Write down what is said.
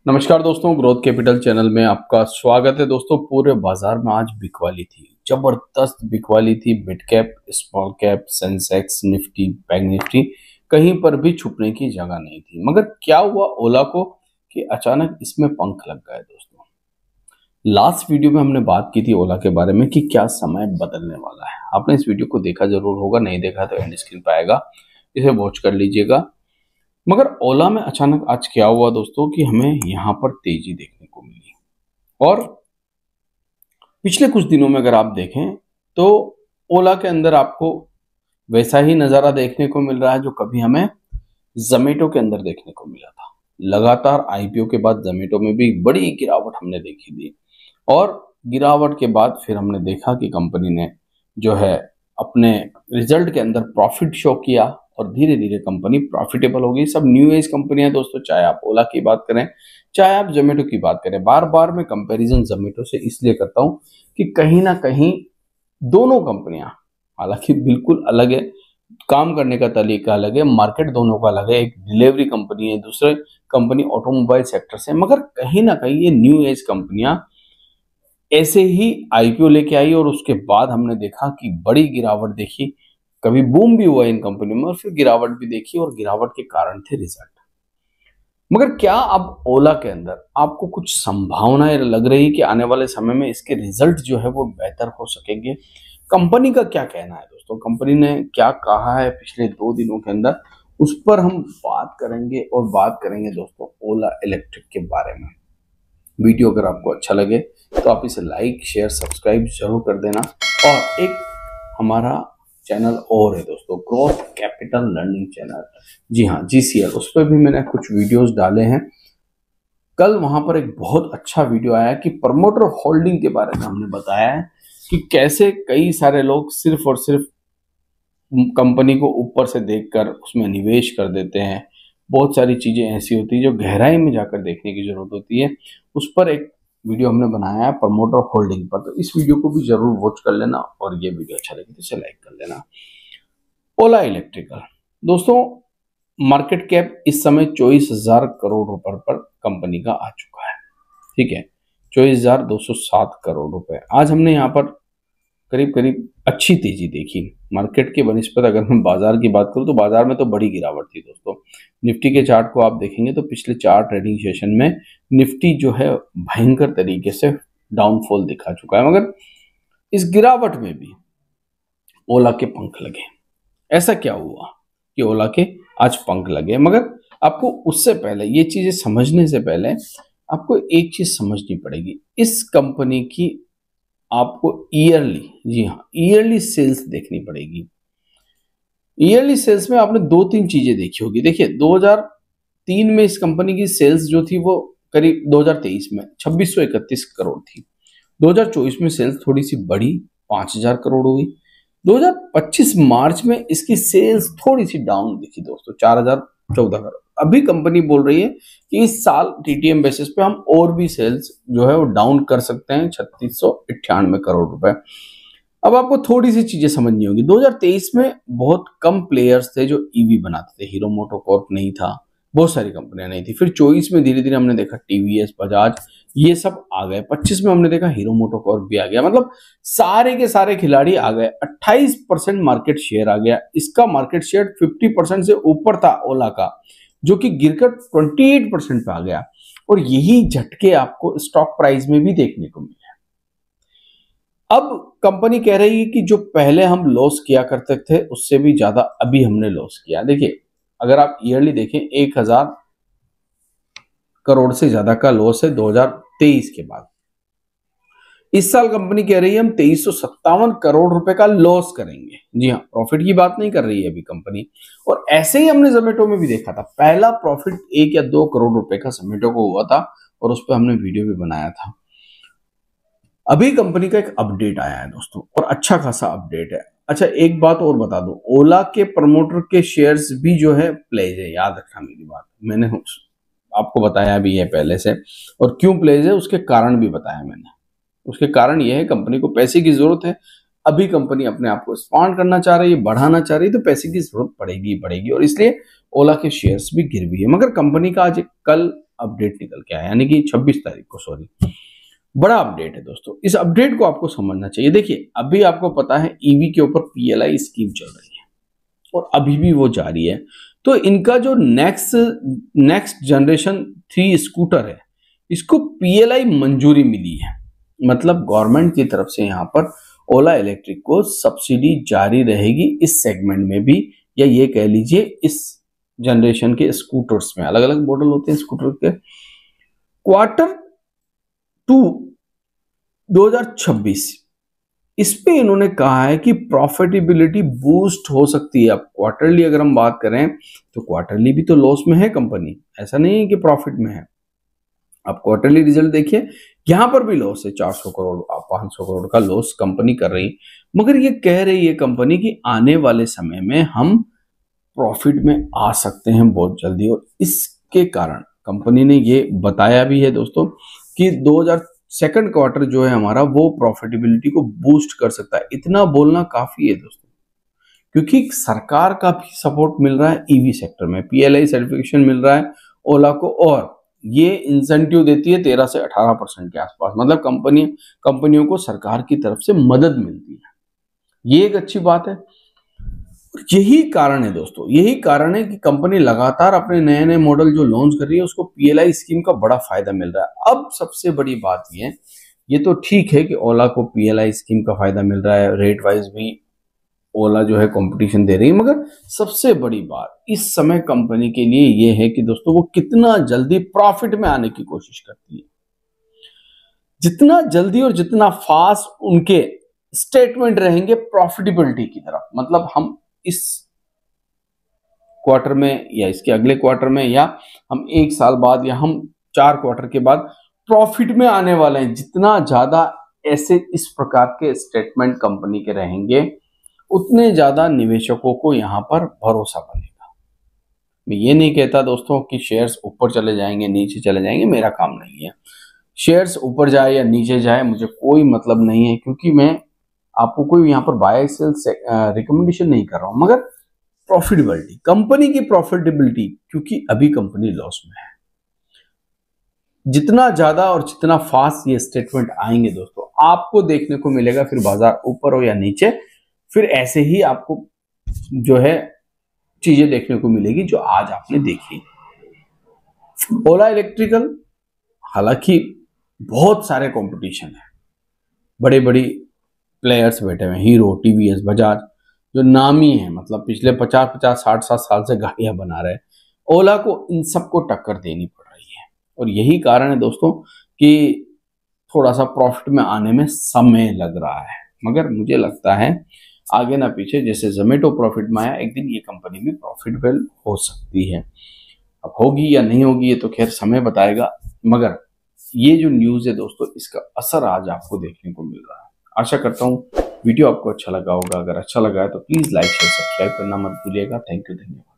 नमस्कार दोस्तों, growth capital channel में आपका स्वागत है। दोस्तों, पूरे बाजार में आज बिकवाली थी, जबरदस्त बिकवाली थी। Mid cap, small cap, Sensex, Nifty, bank Nifty, कहीं पर भी छुपने की जगह नहीं थी। मगर क्या हुआ ओला को कि अचानक इसमें पंख लग गए। दोस्तों, लास्ट वीडियो में हमने बात की थी ओला के बारे में कि क्या समय बदलने वाला है। आपने इस वीडियो को देखा जरूर होगा, नहीं देखा तो एंड स्क्रीन पर आएगा, इसे वॉच कर लीजिएगा। मगर ओला में अचानक आज क्या हुआ दोस्तों कि हमें यहां पर तेजी देखने को मिली। और पिछले कुछ दिनों में अगर आप देखें तो ओला के अंदर आपको वैसा ही नजारा देखने को मिल रहा है जो कभी हमें जोमेटो के अंदर देखने को मिला था। लगातार आईपीओ के बाद जोमेटो में भी बड़ी गिरावट हमने देखी थी, और गिरावट के बाद फिर हमने देखा कि कंपनी ने जो है अपने रिजल्ट के अंदर प्रॉफिट शो किया और धीरे धीरे कंपनी प्रॉफिटेबल हो गई। सब न्यू एज कंपनियां दोस्तों, चाहे आप ओला की बात करें चाहे आप जोमेटो की बात करें। बार बार मैं कंपैरिजन जोमेटो से इसलिए करता हूं कि कहीं ना कहीं दोनों कंपनियां हालांकि बिल्कुल अलग है, काम करने का तरीका अलग है, मार्केट दोनों का अलग है। एक डिलीवरी कंपनी है, दूसरे कंपनी ऑटोमोबाइल सेक्टर से, मगर कहीं ना कहीं ये न्यू एज कंपनियां ऐसे ही आईपीओ लेके आई और उसके बाद हमने देखा कि बड़ी गिरावट देखी। कभी बूम भी हुआ इन कंपनियों में और फिर गिरावट भी देखी, और गिरावट के कारण थे रिजल्ट। मगर क्या अब ओला के अंदर आपको कुछ संभावनाएं लग रही कि आने वाले समय में इसके रिजल्ट जो है वो बेहतर हो सकेंगे? कंपनी का क्या कहना है दोस्तों, कंपनी ने क्या कहा है पिछले 2 दिनों के अंदर, उस पर हम बात करेंगे। और बात करेंगे दोस्तों ओला इलेक्ट्रिक के बारे में। वीडियो अगर आपको अच्छा लगे तो आप इसे लाइक, शेयर, सब्सक्राइब जरूर कर देना। और एक हमारा चैनल और है दोस्तों, ग्रोथ कैपिटल लर्निंग चैनल, जी हाँ GCL, उस पर भी मैंने कुछ वीडियोस डाले हैं। कल वहां पर एक बहुत अच्छा वीडियो आया कि प्रमोटर होल्डिंग के बारे में हमने बताया है कि कैसे कई सारे लोग सिर्फ और सिर्फ कंपनी को ऊपर से देखकर उसमें निवेश कर देते हैं। बहुत सारी चीजें ऐसी होती है जो गहराई में जाकर देखने की जरूरत होती है। उस पर एक वीडियो हमने बनाया है प्रमोटर होल्डिंग पर, तो इस वीडियो को भी जरूर वॉच कर लेना। और ये वीडियो अच्छा लगे तो इसे लाइक कर लेना। ओला इलेक्ट्रिकल दोस्तों, मार्केट कैप इस समय 24,000 करोड़ रुपए पर कंपनी का आ चुका है। ठीक है, 24,207 करोड़ रुपए। आज हमने यहाँ पर करीब करीब अच्छी तेजी देखी मार्केट के बनिस्पत। अगर मैं बाजार की बात करूं तो बाजार में तो बड़ी गिरावट थी दोस्तों। निफ्टी के चार्ट को आप देखेंगे तो पिछले 4 ट्रेडिंग सेशन में निफ्टी जो है भयंकर तरीके से डाउनफॉल दिखा चुका है। मगर इस गिरावट में भी ओला के पंख लगे। ऐसा क्या हुआ कि ओला के आज पंख लगे? मगर आपको उससे पहले ये चीजें समझने से पहले आपको एक चीज समझनी पड़ेगी। इस कंपनी की आपको ईयरली, जी हाँ ईयरली सेल्स देखनी पड़ेगी। ईयरली सेल्स में आपने 2-3 चीजें देखी होगी। देखिए 2003 में इस कंपनी की सेल्स जो थी वो करीब 2023 में 2631 करोड़ थी। 2024 में सेल्स थोड़ी सी बढ़ी, 5000 करोड़ हुई। 2025 मार्च में इसकी सेल्स थोड़ी सी डाउन दिखी दोस्तों, 4014 करोड़। अभी कंपनी बोल रही है कि इस साल टीटीएम बेसिस पे हम और भी सेल्स जो है वो डाउन कर सकते हैं, 3698 करोड़ रुपए। अब आपको थोड़ी सी चीजें समझनी होगी। 2023 में बहुत कम प्लेयर्स थे जो ईवी बनाते थे। हीरो मोटोकॉर्प नहीं था, बहुत सारी कंपनियां नहीं थी। फिर 24 में धीरे धीरे हमने देखा टीवीएस, बजाज, ये सब आ गए। 25 में हमने देखा हीरो मोटोकॉर्प भी आ गया। मतलब सारे के सारे खिलाड़ी आ गए। 28% मार्केट शेयर आ गया। इसका मार्केट शेयर 50% से ऊपर था ओला का, जो कि गिरकर 28% पे आ गया। और यही झटके आपको स्टॉक प्राइस में भी देखने को मिले। अब कंपनी कह रही है कि जो पहले हम लॉस किया करते थे उससे भी ज्यादा अभी हमने लॉस किया। देखिए अगर आप ईयरली देखें 1000 करोड़ से ज्यादा का लॉस है 2023 के बाद। इस साल कंपनी कह रही है हम 2357 करोड़ रुपए का लॉस करेंगे। जी हाँ, प्रॉफिट की बात नहीं कर रही है अभी कंपनी। और ऐसे ही हमने जोमेटो में भी देखा था, पहला प्रॉफिट 1 या 2 करोड़ रुपए का जोमेटो को हुआ था, और उस पर हमने वीडियो भी बनाया था। अभी कंपनी का एक अपडेट आया है दोस्तों, और अच्छा खासा अपडेट है। अच्छा एक बात और बता दूं, ओला के प्रमोटर के शेयर्स भी जो है प्लेज है। याद रखना मेरी बात, मैंने आपको बताया भी है पहले से, और क्यों प्लेज है उसके कारण भी बताया मैंने। उसके कारण यह है कंपनी को पैसे की जरूरत है। अभी कंपनी अपने आप को एक्सपांड करना चाह रही है, बढ़ाना चाह रही है, तो पैसे की जरूरत पड़ेगी, और इसलिए ओला के शेयर्स भी गिर भी है। मगर कंपनी का आज कल अपडेट निकल के आया, यानी कि 26 तारीख को, सॉरी, बड़ा अपडेट है दोस्तों। इस अपडेट को आपको समझना चाहिए। देखिए, अभी आपको पता है ईवी के ऊपर पीएलआई स्कीम चल रही है और अभी भी वो जारी है। तो इनका जो नेक्स्ट जनरेशन 3 स्कूटर है, इसको पीएलआई मंजूरी मिली है। मतलब गवर्नमेंट की तरफ से यहाँ पर ओला इलेक्ट्रिक को सब्सिडी जारी रहेगी इस सेगमेंट में भी, या ये कह लीजिए इस जनरेशन के स्कूटर्स में। अलग अलग मॉडल होते हैं स्कूटर के। Q2 2026 इस पे इन्होंने कहा है कि प्रॉफिटेबिलिटी बूस्ट हो सकती है। अब क्वार्टरली अगर हम बात करें तो क्वार्टरली भी तो लॉस में है कंपनी, ऐसा नहीं है कि प्रॉफिट में है। आप क्वार्टरली रिजल्ट देखिए, यहां पर भी लॉस है, 400 करोड़ 500 करोड़ का लॉस कंपनी कर रही। मगर ये कह रही है कंपनी कि आने वाले समय में हम प्रॉफिट में आ सकते हैं बहुत जल्दी, और इसके कारण कंपनी ने ये बताया भी है दोस्तों कि 2002 क्वार्टर जो है हमारा, वो प्रॉफिटेबिलिटी को बूस्ट कर सकता है। इतना बोलना काफी है दोस्तों, क्योंकि सरकार का भी सपोर्ट मिल रहा है ईवी सेक्टर में, पीएलआई सर्टिफिकेशन मिल रहा है ओला को, और ये इंसेंटिव देती है 13 से 18% के आसपास। मतलब कंपनियों को सरकार की तरफ से मदद मिलती है, ये एक अच्छी बात है। यही कारण है दोस्तों, यही कारण है कि कंपनी लगातार अपने नए नए मॉडल जो लॉन्च कर रही है, उसको पीएलआई स्कीम का बड़ा फायदा मिल रहा है। अब सबसे बड़ी बात ये तो ठीक है कि ओला को पीएलआई स्कीम का फायदा मिल रहा है, रेट वाइज भी ओला जो है कंपटीशन दे रही है, मगर सबसे बड़ी बात इस समय कंपनी के लिए ये है कि दोस्तों वो कितना जल्दी प्रॉफिट में आने की कोशिश करती है। जितना जल्दी और जितना फास्ट उनके स्टेटमेंट रहेंगे प्रॉफिटेबिलिटी की तरफ, मतलब हम इस क्वार्टर में या इसके अगले क्वार्टर में, या हम 1 साल बाद, या हम 4 क्वार्टर के बाद प्रॉफिट में आने वाले हैं, जितना ज्यादा ऐसे इस प्रकार के स्टेटमेंट कंपनी के रहेंगे, उतने ज्यादा निवेशकों को यहां पर भरोसा बनेगा। मैं ये नहीं कहता दोस्तों कि शेयर्स ऊपर चले जाएंगे नीचे चले जाएंगे, मेरा काम नहीं है। शेयर्स ऊपर जाए या नीचे जाए मुझे कोई मतलब नहीं है, क्योंकि मैं आपको कोई यहाँ पर बाय सेल रिकमेंडेशन नहीं कर रहा हूं, मगर प्रॉफिटेबिलिटी, कंपनी की प्रॉफिटेबिलिटी, क्योंकि अभी कंपनी लॉस में है, जितना ज्यादा और जितना फास्ट ये स्टेटमेंट आएंगे दोस्तों, आपको देखने को मिलेगा फिर बाजार ऊपर हो या नीचे, फिर ऐसे ही आपको जो है चीजें देखने को मिलेगी जो आज आपने देखी। ओला इलेक्ट्रिकल, हालांकि बहुत सारे कंपटीशन है, बड़े बड़ी प्लेयर्स बैठे हुए हैं, हीरो, टीवीएस, बजाज, जो नामी है, मतलब पिछले 50-50 60-60 साल से गाड़ियां बना रहे हैं। ओला को इन सबको टक्कर देनी पड़ रही है, और यही कारण है दोस्तों कि थोड़ा सा प्रॉफिट में आने में समय लग रहा है। मगर मुझे लगता है आगे ना पीछे, जैसे जोमेटो प्रॉफिट में आया, एक दिन ये कंपनी भी प्रॉफिटेबल हो सकती है। अब होगी या नहीं होगी ये तो खैर समय बताएगा, मगर ये जो न्यूज है दोस्तों, इसका असर आज आपको देखने को मिल रहा है। आशा करता हूँ वीडियो आपको अच्छा लगा होगा। अगर अच्छा लगा है तो प्लीज लाइक शेयर सब्सक्राइब करना मत भूलिएगा। थैंक यू, धन्यवाद।